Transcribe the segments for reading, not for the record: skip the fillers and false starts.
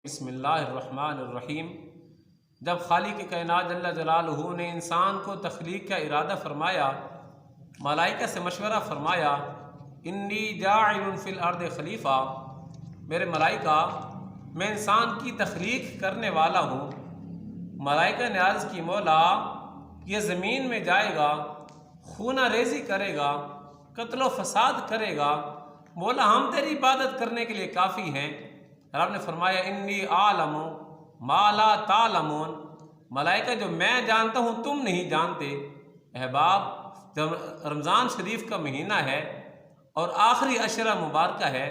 بسم اللہ الرحمن الرحیم۔ جب خالق کائنات جل جلالہ نے انسان کو تخلیق کا ارادہ فرمایا، ملائکہ سے مشورہ فرمایا، انی جاعل فی الارض خلیفہ، میرے ملائکہ میں انسان کی تخلیق کرنے والا ہوں۔ ملائکہ نے عرض کی، مولا یہ زمین میں جائے گا، خونہ ریزی کرے گا، قتل و فساد کرے گا، مولا ہم تیری عبادت کرنے کے لیے کافی ہیں۔ رب نے فرمایا، انی عالم ما لا تعلمون، ملائکہ جو میں جانتا ہوں تم نہیں جانتے۔ احباب، جب رمضان شریف کا مہینہ ہے اور آخری عشرہ مبارکہ ہے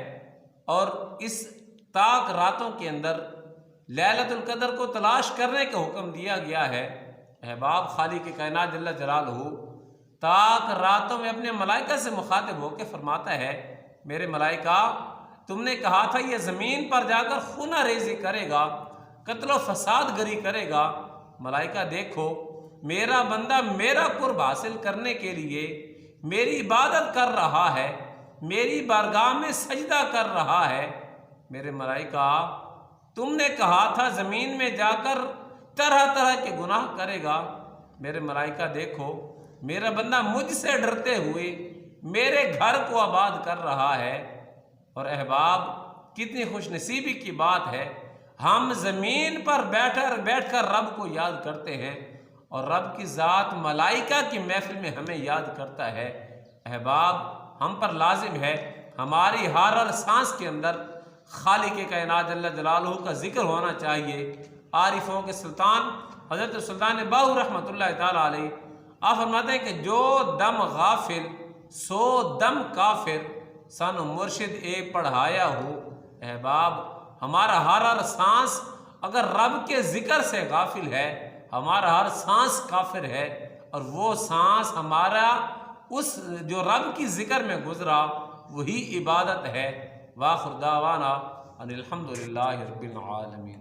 اور اس طاق راتوں کے اندر لیلۃ القدر کو تلاش کرنے کا حکم دیا گیا ہے، احباب خالق کائنات جل جلالہ طاق راتوں میں اپنے ملائکہ سے مخاطب ہو کے فرماتا ہے، میرے ملائکہ تم نے کہا تھا یہ زمین پر جا کر خونہ ریزی کرے گا، قتل و فساد گری کرے گا۔ ملائکہ دیکھو، میرا بندہ میرا قرب حاصل کرنے کے لیے میری عبادت کر رہا ہے، میری بارگاہ میں سجدہ کر رہا ہے۔ میرے ملائکہ تم نے کہا تھا زمین میں جا کر طرح طرح کے گناہ کرے گا۔ میرے ملائکہ دیکھو، میرا بندہ مجھ سے ڈرتے ہوئے میرے گھر کو آباد کر رہا ہے۔ اور احباب، کتنی خوش نصیبی کی بات ہے، ہم زمین پر بیٹھ کر رب کو یاد کرتے ہیں اور رب کی ذات ملائکہ کی محفل میں ہمیں یاد کرتا ہے۔ احباب، ہم پر لازم ہے ہماری ہر سانس کے اندر خالق کائنات جل جلالہ کا ذکر ہونا چاہیے۔ عارفوں کے سلطان حضرت سلطان باہو رحمۃ اللہ تعالیٰ علیہ آپ فرماتے ہیں کہ جو دم غافل سو دم کافر، سن مرشد اے پڑھایا ہو۔ احباب، ہمارا ہر سانس اگر رب کے ذکر سے غافل ہے، ہمارا ہر سانس کافر ہے، اور وہ سانس ہمارا اس جو رب کی ذکر میں گزرا وہی عبادت ہے۔ وآخر دعوانا ان الحمدللہ رب العالمین۔